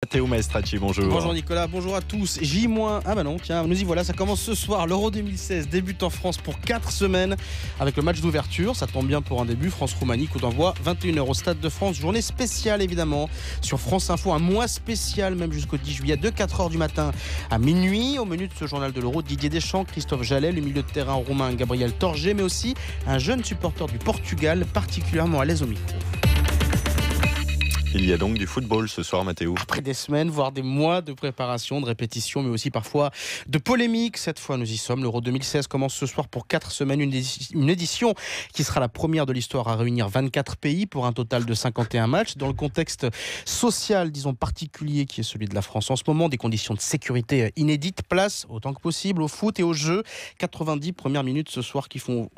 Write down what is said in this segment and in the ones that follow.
Matteo Maestracci, bonjour. Bonjour Nicolas, bonjour à tous. J-, ah bah non, tiens, nous y voilà, ça commence ce soir. L'Euro 2016 débute en France pour 4 semaines avec le match d'ouverture. Ça tombe bien pour un début, France-Roumanie, coup d'envoi 21h au Stade de France. Journée spéciale évidemment sur France Info, un mois spécial même jusqu'au 10 juillet de 4h du matin à minuit. Au menu de ce journal de l'Euro, Didier Deschamps, Christophe Jallet, le milieu de terrain roumain Gabriel Torge, mais aussi un jeune supporter du Portugal particulièrement à l'aise au micro. Il y a donc du football ce soir, Matteo. Après des semaines, voire des mois de préparation, de répétition, mais aussi parfois de polémique, cette fois nous y sommes. L'Euro 2016 commence ce soir pour 4 semaines, une édition qui sera la première de l'histoire à réunir 24 pays pour un total de 51 matchs. Dans le contexte social, disons particulier, qui est celui de la France en ce moment, des conditions de sécurité inédites, place autant que possible au foot et au jeu. 90 premières minutes ce soir qui vont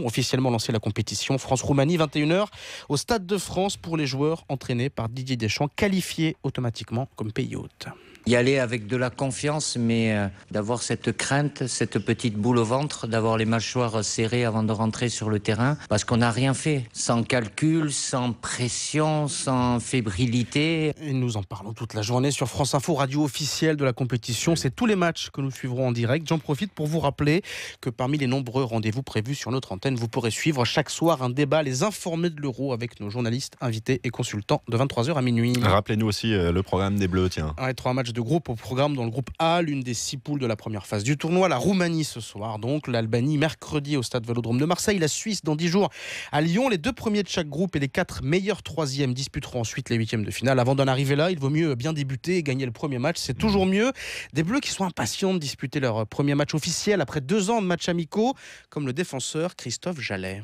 officiellement lancer la compétition. France-Roumanie, 21h au Stade de France pour les joueurs entraînés par Didier Deschamps, qualifié automatiquement comme pays hôte. Y aller avec de la confiance, mais d'avoir cette crainte, cette petite boule au ventre, d'avoir les mâchoires serrées avant de rentrer sur le terrain, parce qu'on n'a rien fait, sans calcul, sans pression, sans fébrilité. Et nous en parlons toute la journée sur France Info, radio officielle de la compétition. C'est tous les matchs que nous suivrons en direct. J'en profite pour vous rappeler que parmi les nombreux rendez-vous prévus sur notre antenne, vous pourrez suivre chaque soir un débat, les informés de l'Euro avec nos journalistes, invités et consultants de 23h à minuit. Rappelez-nous aussi le programme des Bleus, tiens. 3 matchs de groupe au programme dans le groupe A, l'une des 6 poules de la première phase du tournoi. La Roumanie ce soir, donc l'Albanie mercredi au stade Vélodrome de Marseille, la Suisse dans 10 jours à Lyon. Les 2 premiers de chaque groupe et les 4 meilleurs 3e disputeront ensuite les 8e de finale. Avant d'en arriver là, il vaut mieux bien débuter et gagner le premier match, c'est toujours mieux. Des Bleus qui sont impatients de disputer leur premier match officiel après 2 ans de matchs amicaux, comme le défenseur Christophe Jallet.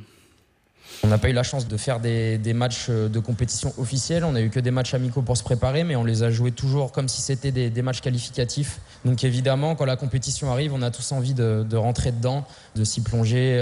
On n'a pas eu la chance de faire des matchs de compétition officiels, on n'a eu que des matchs amicaux pour se préparer, mais on les a joués toujours comme si c'était des matchs qualificatifs. Donc évidemment, quand la compétition arrive, on a tous envie de rentrer dedans, de s'y plonger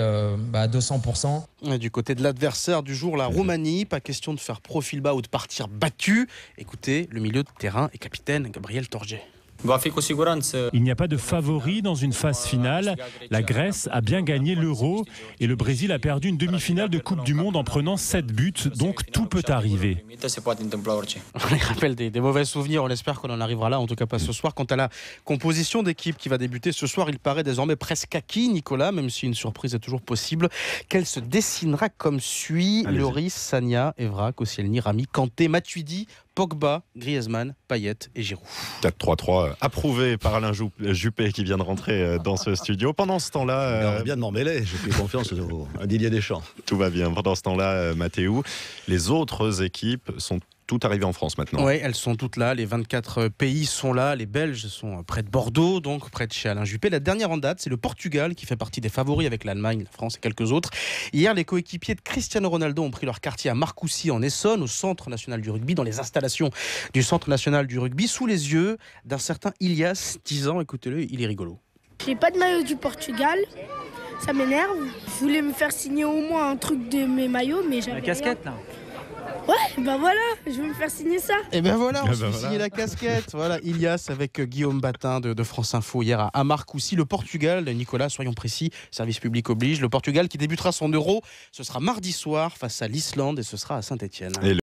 à 200%. Et du côté de l'adversaire du jour, la Roumanie, pas question de faire profil bas ou de partir battu. Écoutez, le milieu de terrain et capitaine Gabriel Torge. Il n'y a pas de favori dans une phase finale. La Grèce a bien gagné l'Euro et le Brésil a perdu une demi-finale de Coupe du Monde en prenant 7 buts, donc tout peut arriver. On les rappelle des mauvais souvenirs, on espère qu'on en arrivera là, en tout cas pas ce soir. Quant à la composition d'équipe qui va débuter ce soir, il paraît désormais presque acquis, Nicolas, même si une surprise est toujours possible, qu'elle se dessinera comme suit. Lloris, Sagna, Evra, Koscielny, Rami, Kanté, Matuidi, Pogba, Griezmann, Payet et Giroud. 4-3-3 approuvé par Alain Juppé qui vient de rentrer dans ce studio. Pendant ce temps-là... bien de m'en mêler, je fais confiance à Didier Deschamps. Tout va bien. Pendant ce temps-là, Matteo, les autres équipes sont toutes arrivées en France maintenant. Oui, elles sont toutes là. Les 24 pays sont là. Les Belges sont près de Bordeaux, donc près de chez Alain Juppé. La dernière en date, c'est le Portugal qui fait partie des favoris avec l'Allemagne, la France et quelques autres. Hier, les coéquipiers de Cristiano Ronaldo ont pris leur quartier à Marcoussis en Essonne, au Centre national du rugby, dans les installations du Centre national du rugby, sous les yeux d'un certain Ilias, 10 ans. Écoutez-le, il est rigolo. J'ai pas de maillot du Portugal. Ça m'énerve. Je voulais me faire signer au moins un truc de mes maillots, mais j'avais la casquette rien. là. Ouais, ben voilà, je vais me faire signer ça. Et ben voilà, on se fait signer la casquette. Voilà, Ilias avec Guillaume Batin de France Info hier à Marcoussis. Le Portugal, Nicolas, soyons précis, service public oblige. Le Portugal qui débutera son Euro, ce sera mardi soir face à l'Islande et ce sera à Saint-Étienne.